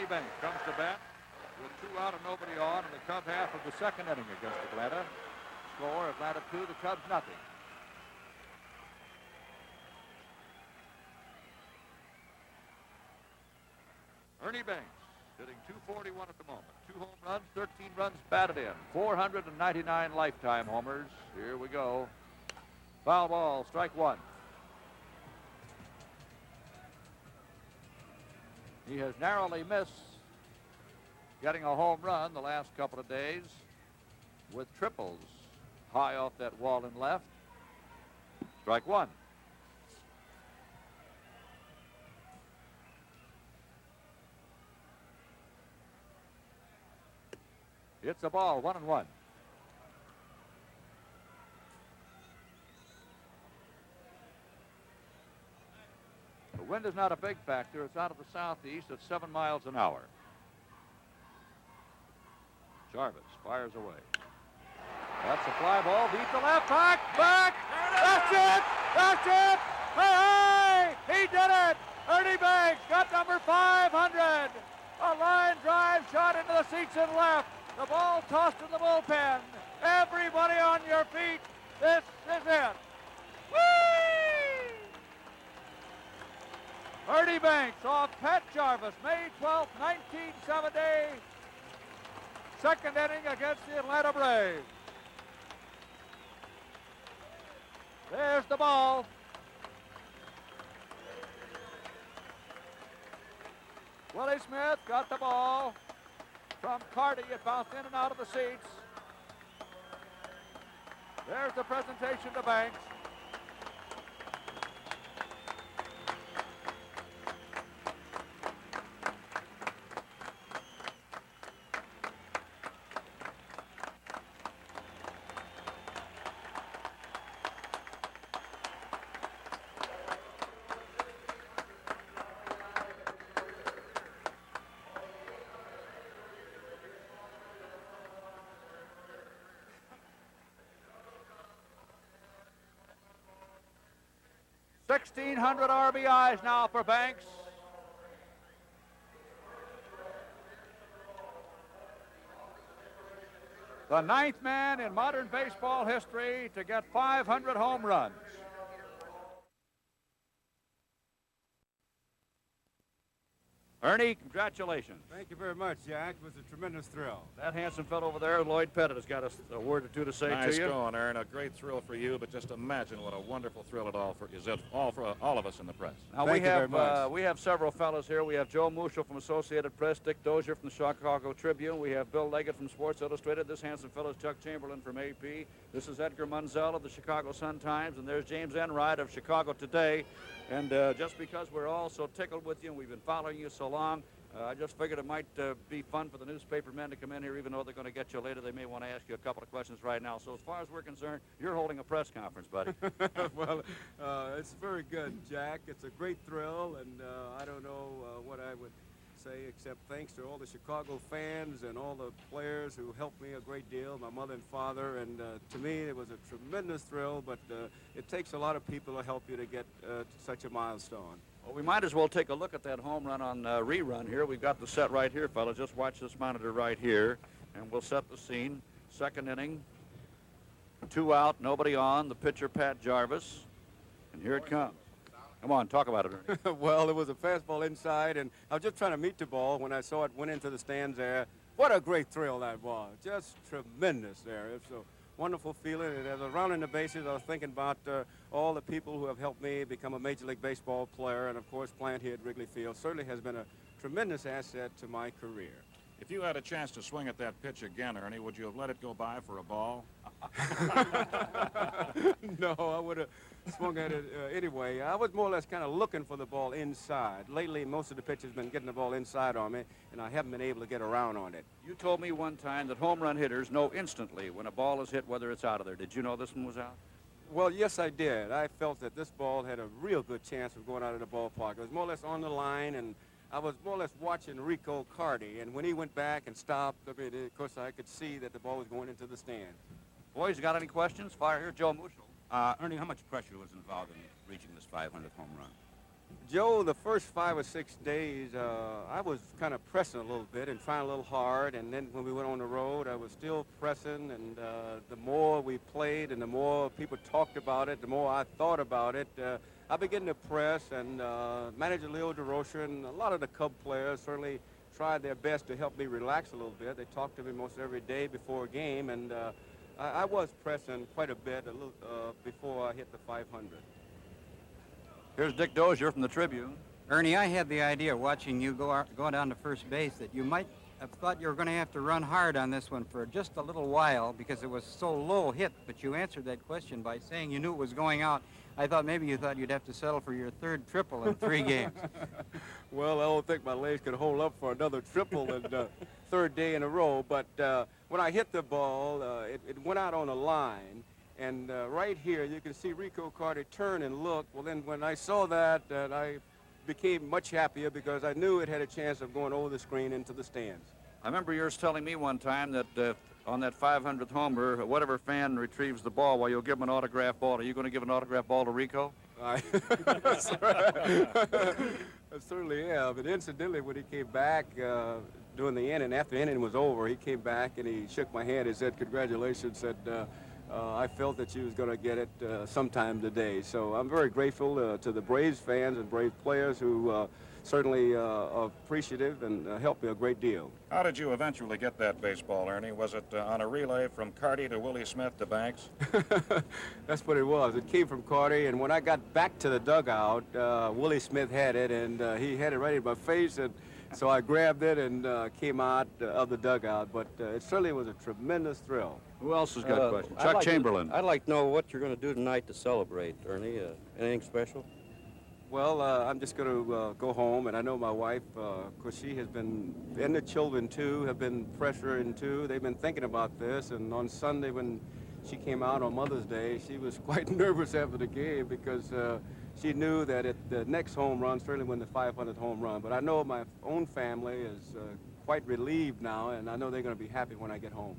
Ernie Banks comes to bat with 2 out and nobody on in the Cub half of the second inning against Atlanta. Score, Atlanta 2, the Cubs nothing. Ernie Banks hitting .241 at the moment. 2 home runs, 13 runs batted in. 499 lifetime homers. Here we go. Foul ball, strike 1. He has narrowly missed getting a home run the last couple of days with triples high off that wall in left. Strike 1. It's a ball, 1-1. The wind is not a big factor. It's out of the southeast at 7 miles an hour. Jarvis fires away. That's a fly ball, deep to left, back! That's it! That's it! Hey! He did it! Ernie Banks got number 500! A line drive shot into the seats in left. The ball tossed in the bullpen. Everybody on your feet. This is it. Whee! Ernie Banks off Pat Jarvis, May 12, 1970. Second inning against the Atlanta Braves. There's the ball. Willie Smith got the ball from Carty. It bounced in and out of the seats. There's the presentation to Banks. .1,600 RBIs now for Banks. The 9th man in modern baseball history to get 500 home runs. Ernie, congratulations. Thank you very much, Jack. It was a tremendous thrill. That handsome fellow over there, Lloyd Pettit, has got a word or two to say to you. Nice going, Ern. A great thrill for you, but just imagine what a wonderful thrill it is for all of us in the press. Now we have several fellows here. We have Joe Muschel from Associated Press, Dick Dozier from the Chicago Tribune. We have Bill Leggett from Sports Illustrated. This handsome fellow is Chuck Chamberlain from AP. This is Edgar Munzel of the Chicago Sun-Times, and there's James Enright of Chicago Today. And just because we're all so tickled with you and we've been following you so long, I just figured it might be fun for the newspaper men to come in here, even though they're going to get you later. They may want to ask you a couple of questions right now. So as far as we're concerned, you're holding a press conference, buddy. Well, it's very good, Jack. It's a great thrill, and I don't know what I would say except thanks to all the Chicago fans and all the players who helped me a great deal, my mother and father. And to me, it was a tremendous thrill, but it takes a lot of people to help you to get to such a milestone. Well, we might as well take a look at that home run on rerun here. We've got the set right here, fellas. Just watch this monitor right here, and we'll set the scene. Second inning, 2 out, nobody on. The pitcher, Pat Jarvis, and here it comes. Come on, talk about it, Ernie. Well, it was a fastball inside, and I was just trying to meet the ball when I saw it went into the stands there. What a great thrill that was. Just tremendous there. It's a wonderful feeling. And as I was rounding the bases, I was thinking about all the people who have helped me become a Major League Baseball player, and, of course, playing here at Wrigley Field certainly has been a tremendous asset to my career. If you had a chance to swing at that pitch again, Ernie, would you have let it go by for a ball? No, I would have swung at it anyway. I was more or less kind of looking for the ball inside. Lately, most of the pitchers have been getting the ball inside on me, and I haven't been able to get around on it. You told me one time that home run hitters know instantly when a ball is hit whether it's out of there. Did you know this one was out? Well, yes, I did. I felt that this ball had a real good chance of going out of the ballpark. It was more or less on the line, and I was more or less watching Rico Carty, and when he went back and stopped, I mean, of course, I could see that the ball was going into the stand. Boys, got any questions? Fire here, Joe Muschel. Ernie, how much pressure was involved in reaching this 500th home run? Joe, the first 5 or 6 days, I was kind of pressing a little bit and trying a little hard. And then when we went on the road, I was still pressing. And the more we played and the more people talked about it, the more I thought about it, I began to press. And manager Leo DeRocher and a lot of the Cub players certainly tried their best to help me relax a little bit. They talked to me most every day before a game. And I was pressing quite a bit before I hit the 500. Here's Dick Dozier from the Tribune. Ernie, I had the idea watching you go down to first base that you might have thought you were going to have to run hard on this one for just a little while because it was so low hit, but you answered that question by saying you knew it was going out. I thought maybe you thought you'd have to settle for your third triple in 3 games. Well, I don't think my legs could hold up for another triple in the third day in a row, but when I hit the ball, it went out on a line. And right here, you can see Rico Carter turn and look. Well, then when I saw that, I became much happier because I knew it had a chance of going over the screen into the stands. I remember yours telling me one time that on that 500th homer, whatever fan retrieves the ball, well, you'll give him an autograph ball. Are you going to give an autograph ball to Rico? I certainly am. But incidentally, when he came back during the inning, after the inning was over, he came back and he shook my hand. He said, "Congratulations," said, I felt that you was going to get it sometime today. So I'm very grateful to the Braves fans and Braves players who certainly are appreciative and helped me a great deal. How did you eventually get that baseball, Ernie? Was it on a relay from Carty to Willie Smith to Banks? That's what it was. It came from Carty, and when I got back to the dugout, Willie Smith had it, and he had it right in my face, and so I grabbed it and came out of the dugout. But it certainly was a tremendous thrill. Who else has got a question? Chuck Chamberlain. I'd like to know what you're going to do tonight to celebrate, Ernie. Anything special? Well, I'm just going to go home, and I know my wife, because she has been, and the children too, have been pressuring too. They've been thinking about this, and on Sunday when she came out on Mother's Day, she was quite nervous after the game because she knew that the next home run certainly win the 500th home run. But I know my own family is quite relieved now, and I know they're going to be happy when I get home.